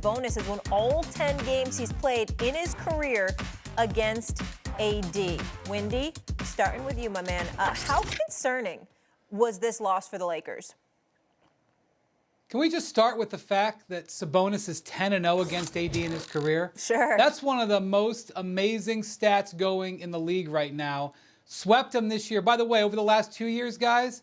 Sabonis has won all 10 games he's played in his career against AD. Windy, starting with you, my man. How concerning was this loss for the Lakers? Can we just start with the fact that Sabonis is 10-0 against AD in his career? Sure. That's one of the most amazing stats going in the league right now. Swept him this year. By the way, over the last 2 years, guys,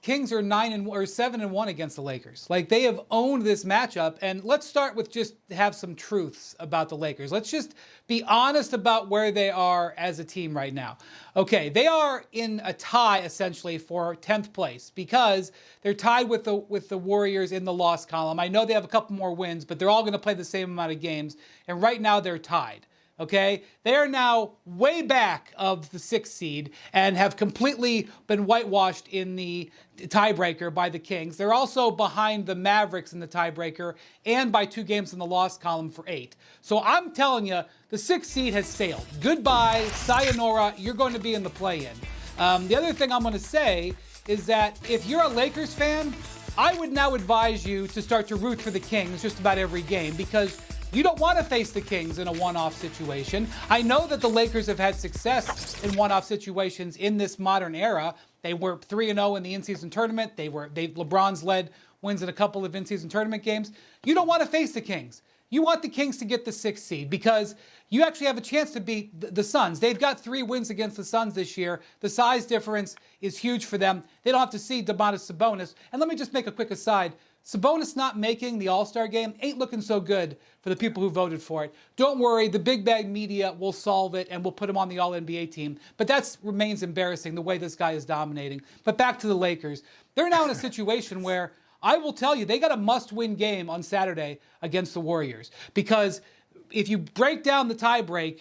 Kings are 7-1 against the Lakers. Like, they have owned this matchup. And let's start with just have some truths about the Lakers. Let's just be honest about where they are as a team right now. Okay, they are in a tie essentially for 10th place because they're tied with the Warriors in the loss column. I know they have a couple more wins, but they're all going to play the same amount of games. And right now they're tied. Okay, they are now way back of the 6th seed and have completely been whitewashed in the tiebreaker by the Kings. They're also behind the Mavericks in the tiebreaker and by 2 games in the loss column for 8. So I'm telling you, the 6th seed has sailed. Goodbye, sayonara, you're going to be in the play-in. The other thing I'm going to say is that if you're a Lakers fan, I would now advise you to start to root for the Kings just about every game because you don't want to face the Kings in a one-off situation. I know that the Lakers have had success in one-off situations in this modern era. They were 3-0 in the in-season tournament. LeBron's led wins in a couple of in-season tournament games. You don't want to face the Kings. You want the Kings to get the 6th seed because you actually have a chance to beat the Suns. They've got 3 wins against the Suns this year. The size difference is huge for them. They don't have to see Domantas Sabonis. And let me just make a quick aside. Sabonis not making the All-Star game ain't looking so good for the people who voted for it. Don't worry, the big bag media will solve it and we'll put him on the All-NBA team. But that remains embarrassing, the way this guy is dominating. But back to the Lakers. They're now in a situation where I will tell you, they got a must-win game on Saturday against the Warriors. Because if you break down the tiebreak,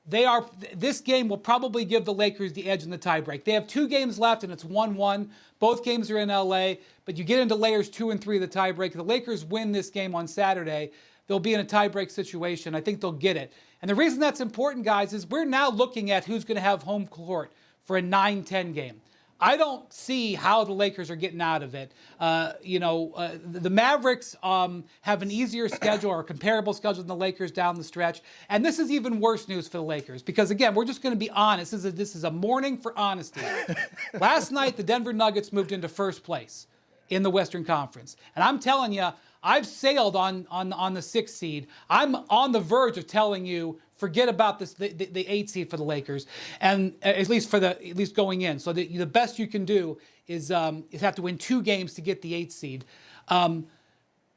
this game will probably give the Lakers the edge in the tiebreak. They have 2 games left, and it's 1-1. Both games are in L.A., but you get into layers 2 and 3 of the tiebreak. If the Lakers win this game on Saturday, they'll be in a tiebreak situation. I think they'll get it. And the reason that's important, guys, is we're now looking at who's going to have home court for a 9-10 game. I don't see how the Lakers are getting out of it. The Mavericks have an easier schedule or a comparable schedule than the Lakers down the stretch. And this is even worse news for the Lakers because, again, we're just going to be honest. This is a morning for honesty. Last night, the Denver Nuggets moved into 1st place in the Western Conference. And I'm telling you, I've sailed on the 6th seed. I'm on the verge of telling you, forget about this, the 8th seed for the Lakers, and at least going in. So the best you can do is have to win 2 games to get the 8th seed.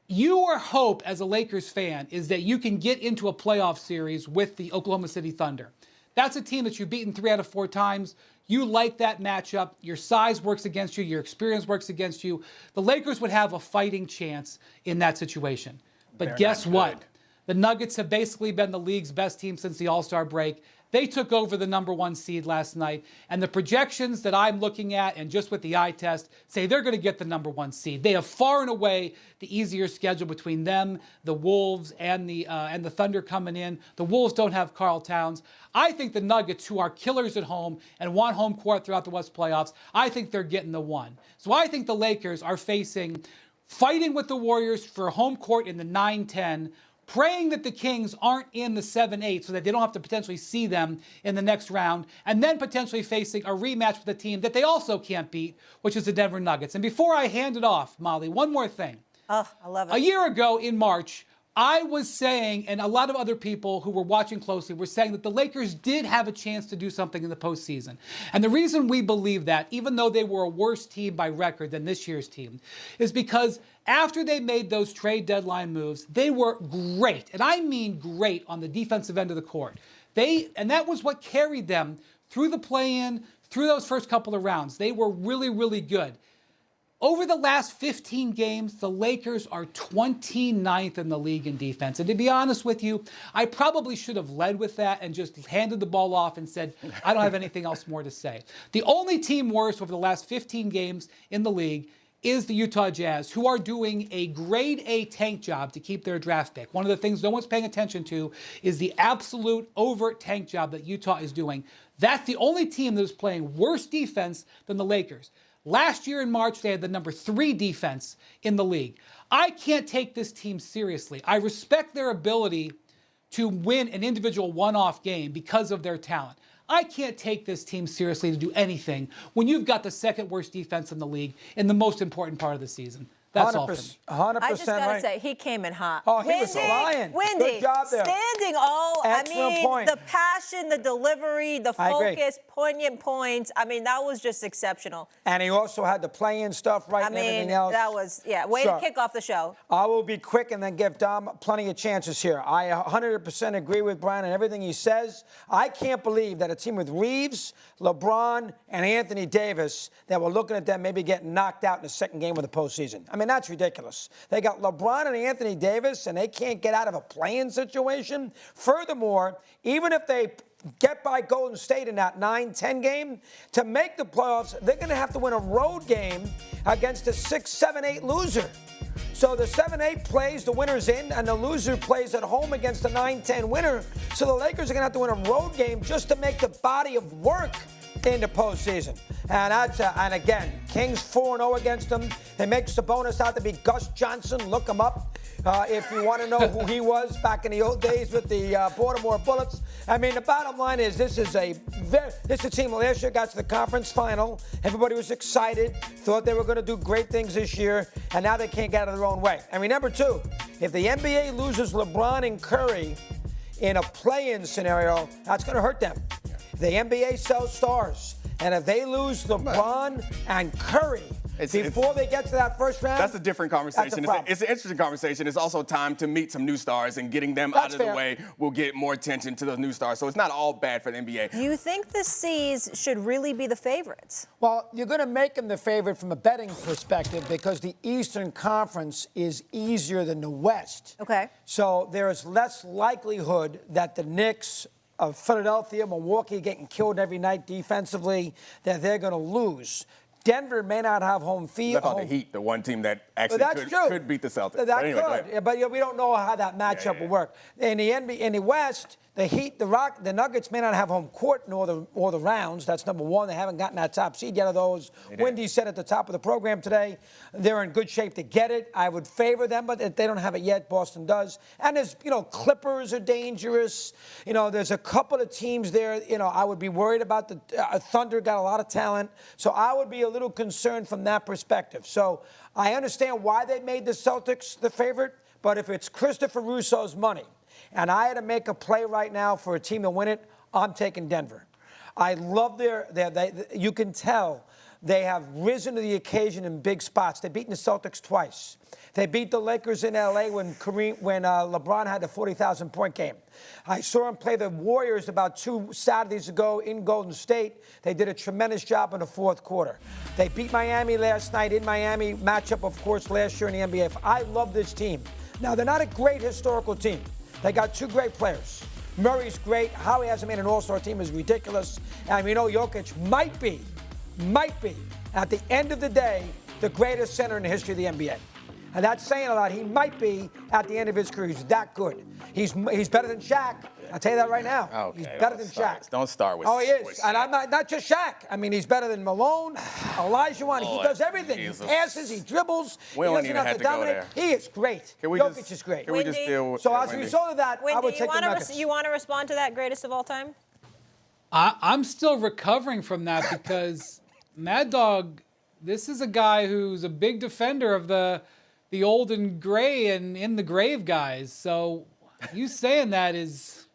Your hope as a Lakers fan is that you can get into a playoff series with the Oklahoma City Thunder. That's a team that you've beaten 3 out of 4 times. You like that matchup. Your size works against you. Your experience works against you. The Lakers would have a fighting chance in that situation. But guess what? The Nuggets have basically been the league's best team since the All-Star break. They took over the number 1 seed last night. And the projections that I'm looking at, and just with the eye test, say they're going to get the number 1 seed. They have far and away the easier schedule between them, the Wolves, and the Thunder coming in. The Wolves don't have Karl Towns. I think the Nuggets, who are killers at home and want home court throughout the West playoffs, I think they're getting the 1. So I think the Lakers are fighting with the Warriors for home court in the 9-10, praying that the Kings aren't in the 7-8 so that they don't have to potentially see them in the next round, and then potentially facing a rematch with a team that they also can't beat, which is the Denver Nuggets. And before I hand it off, Molly, one more thing. Oh, I love it. A year ago in March, I was saying, and a lot of other people who were watching closely were saying that the Lakers did have a chance to do something in the postseason. And the reason we believe that, even though they were a worse team by record than this year's team, is because after they made those trade deadline moves, they were great, and I mean great, on the defensive end of the court. And that was what carried them through the play-in, through those first couple of rounds. They were really, really good. Over the last 15 games, the Lakers are 29th in the league in defense. And to be honest with you, I probably should have led with that and just handed the ball off and said, I don't have anything else more to say. The only team worse over the last 15 games in the league is the Utah Jazz, who are doing a grade A tank job to keep their draft pick. One of the things no one's paying attention to is the absolute overt tank job that Utah is doing. That's the only team that is playing worse defense than the Lakers. Last year in March, they had the number 3 defense in the league. I can't take this team seriously. I respect their ability to win an individual one-off game because of their talent. I can't take this team seriously to do anything when you've got the second worst defense in the league in the most important part of the season. That's all for me. 100% I just got to right. say, he came in hot. Oh, he was flying. Windy, Good job there. standing all, Excellent point. the passion, the delivery, the I agree. focus, poignant points. I mean, that was just exceptional. And he also had the play-in stuff right and everything else. That was, way to kick off the show. I will be quick and then give Dom plenty of chances here. I 100% agree with Brian and everything he says. I can't believe that a team with Reeves, LeBron, and Anthony Davis, that we're looking at them maybe getting knocked out in the second game of the postseason. I mean, that's ridiculous. They got LeBron and Anthony Davis, and they can't get out of a play-in situation. Furthermore, even if they get by Golden State in that 9-10 game, to make the playoffs, they're going to have to win a road game against a 6-7-8 loser. So the 7-8 plays, the winner's in, and the loser plays at home against the 9-10 winner. So the Lakers are going to have to win a road game just to make the body of work in the postseason. And and again, Kings 4-0 against them. They make Sabonis out to be Gus Johnson. Look him up if you want to know who he was back in the old days with the Baltimore Bullets. I mean, the bottom line is this is a team last year got to the conference final. Everybody was excited, thought they were going to do great things this year, and now they can't get out of their own way. And remember, too, if the NBA loses LeBron and Curry in a play-in scenario, that's going to hurt them. The NBA sells stars, and if they lose LeBron and Curry before they get to that first round, that's a different conversation. It's an interesting conversation. It's also time to meet some new stars, and getting them out of the way will get more attention to those new stars. So it's not all bad for the NBA. Do you think the C's should really be the favorites? Well, you're going to make them the favorite from a betting perspective because the Eastern Conference is easier than the West. Okay. So there is less likelihood that the Knicks of Philadelphia, Milwaukee getting killed every night defensively, that they're going to lose. Denver may not have home field. Left on the Heat, the one team that actually could beat the Celtics. That but anyway, could, but we don't know how that matchup will work. In the NBA, in the West, the Heat, the Nuggets may not have home court nor the rounds. That's number one. They haven't gotten that top seed yet of those. Wendy said at the top of the program today, they're in good shape to get it. I would favor them, but if they don't have it yet, Boston does. And there's, Clippers are dangerous. There's a couple of teams there. I would be worried about the Thunder. Got a lot of talent, so I would be a little concerned from that perspective. So I understand why they made the Celtics the favorite, but if it's Christopher Russo's money, and I had to make a play right now for a team to win it, I'm taking Denver. I love you can tell they have risen to the occasion in big spots. They've beaten the Celtics twice. They beat the Lakers in L.A. when LeBron had the 40,000-point game. I saw him play the Warriors about 2 Saturdays ago in Golden State. They did a tremendous job in the fourth quarter. They beat Miami last night in Miami. Matchup, of course, last year in the NBA. I love this team. Now, they're not a great historical team. They got 2 great players. Murray's great. How he hasn't made an all-star team is ridiculous. And we know Jokic might be, at the end of the day, the greatest center in the history of the NBA. And that's saying a lot. He might be at the end of his career. He's that good. He's better than Shaq. I'll tell you that right now. Okay, he's better than Shaq. Don't start with Oh, he is. Shaq. And I'm not just Shaq. I mean, he's better than Malone, Olajuwon. He does everything. Jesus. He passes, he dribbles. We don't even have to go there. He is great. Jokic is great. Can we just deal with So as a result of that, I would take the Nuggets. You want to respond to that greatest of all time? I'm still recovering from that because Mad Dog, this is a guy who's a big defender of the old and gray and in the grave guys. So you saying that is,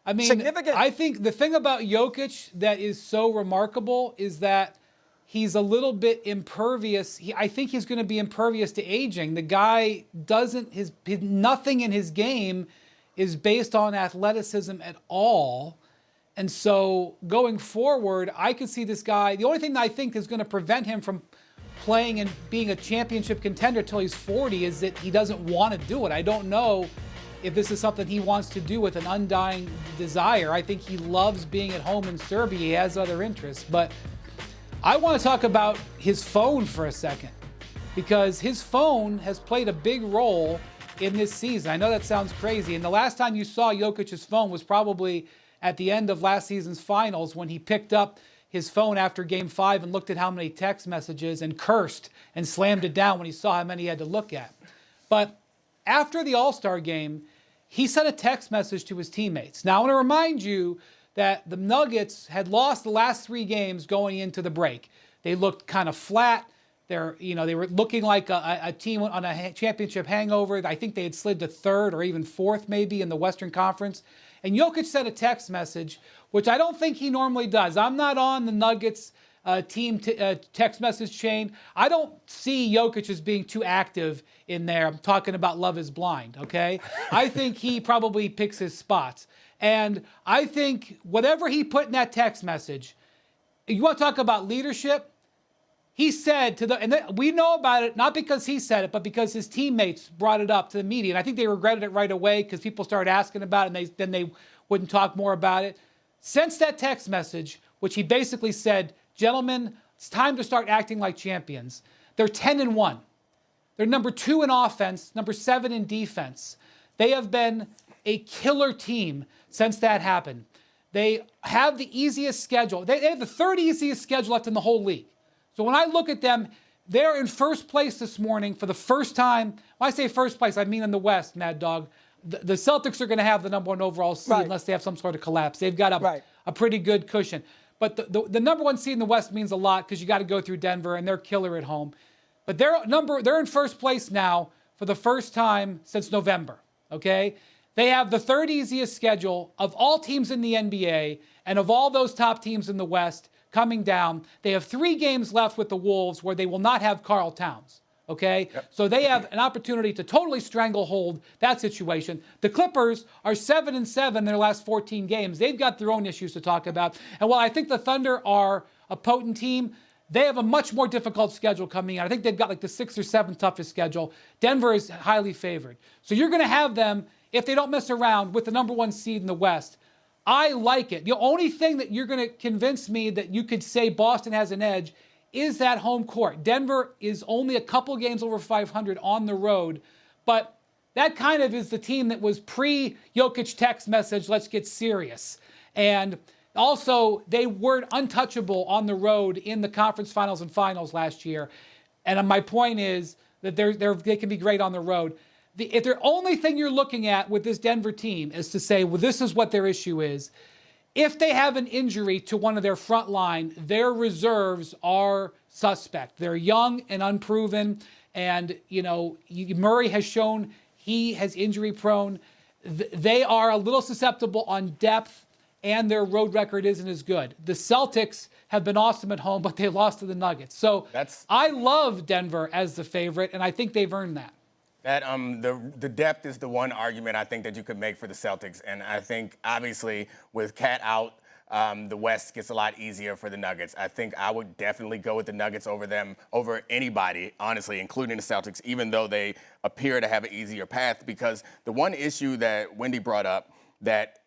I mean, significant. I think the thing about Jokic that is so remarkable is that he's a little bit impervious. I think he's going to be impervious to aging. The guy doesn't, nothing in his game is based on athleticism at all. And so going forward, I could see this guy, the only thing that I think is going to prevent him from playing and being a championship contender till he's 40 is that he doesn't want to do it. I don't know if this is something he wants to do with an undying desire. I think he loves being at home in Serbia. He has other interests. But I want to talk about his phone for a second because his phone has played a big role in this season. I know that sounds crazy. And the last time you saw Jokic's phone was probably at the end of last season's finals when he picked up his phone after Game 5 and looked at how many text messages and cursed and slammed it down when he saw how many he had to look at. But after the All-Star game, he sent a text message to his teammates. Now, I want to remind you that the Nuggets had lost the last 3 games going into the break. They looked kind of flat. They were looking like a team on a championship hangover. I think they had slid to 3rd or even 4th maybe in the Western Conference. And Jokic sent a text message, which I don't think he normally does. I'm not on the Nuggets team text message chain. I don't see Jokic as being too active in there. I'm talking about Love is Blind, okay? I think he probably picks his spots. And I think whatever he put in that text message, you want to talk about leadership? He said we know about it, not because he said it, but because his teammates brought it up to the media. And I think they regretted it right away because people started asking about it and then they wouldn't talk more about it. Since that text message, which he basically said, gentlemen, it's time to start acting like champions. They're 10-1. They're number 2 in offense, number 7 in defense. They have been a killer team since that happened. They have the easiest schedule. They have the 3rd easiest schedule left in the whole league. So when I look at them, they're in first place this morning for the first time. When I say first place, I mean in the West, Mad Dog. The Celtics are going to have the number 1 overall seed unless they have some sort of collapse. They've got a pretty good cushion. But the number 1 seed in the West means a lot because you got to go through Denver, and they're killer at home. But they're in first place now for the first time since November, okay? They have the 3rd easiest schedule of all teams in the NBA and of all those top teams in the West coming down. They have 3 games left with the Wolves where they will not have Karl Towns, okay? Yep. So they have an opportunity to totally stranglehold that situation. The Clippers are 7-7 in their last 14 games. They've got their own issues to talk about. And while I think the Thunder are a potent team, they have a much more difficult schedule coming in. I think they've got like the 6th or 7th toughest schedule. Denver is highly favored. So you're going to have them, if they don't mess around, with the number 1 seed in the West. I like it. The only thing that you're going to convince me that you could say Boston has an edge is that home court. Denver is only a couple games over 500 on the road, but that kind of is the team that was pre-Jokic text message, let's get serious. And also, they were untouchable on the road in the conference finals and finals last year. And my point is that they can be great on the road. If the only thing you're looking at with this Denver team is to say, well, this is what their issue is, if they have an injury to one of their front line, their reserves are suspect. They're young and unproven. And, Murray has shown he has injury prone. They are a little susceptible on depth, and their road record isn't as good. The Celtics have been awesome at home, but they lost to the Nuggets. So I love Denver as the favorite, and I think they've earned that. That the depth is the one argument I think that you could make for the Celtics, and I think obviously with Cat out, the West gets a lot easier for the Nuggets. I think I would definitely go with the Nuggets over anybody, honestly, including the Celtics, even though they appear to have an easier path. Because the one issue that Wendy brought up that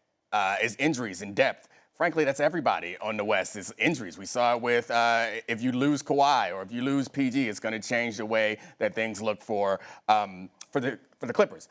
is injuries and depth. Frankly, that's everybody on the West is injuries. We saw it with if you lose Kawhi or if you lose PG, it's going to change the way that things look for the Clippers.